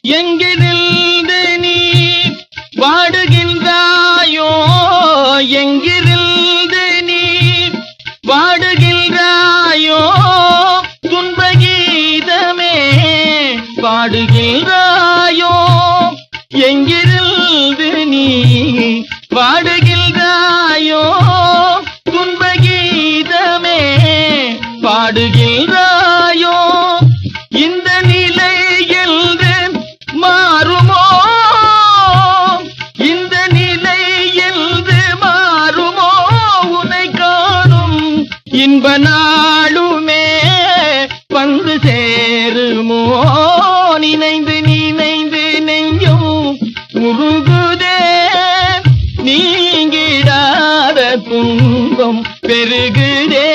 எங்கிருந்து நீ வாடுகின்றாயோ, எங்கிருந்து நீ வாடுகின்றாயோ, துன்பகீதமே பாடுகின்றாயோ, எங்கிருந்து நீ வாடுகின்றாயோ, துன்பகீதமே பாடுகின்றாயோ. இந்த நிலை என்று மாறுமோ, இந்த நிலை என்று மாறுமோ, உன்னை காணும் இன்ப நாளுமே வந்து சேருமோ. நினைந்து நினைந்து நெஞ்சும் உருகுதே, நீங்கிடாத துன்பம் பெருகுதே.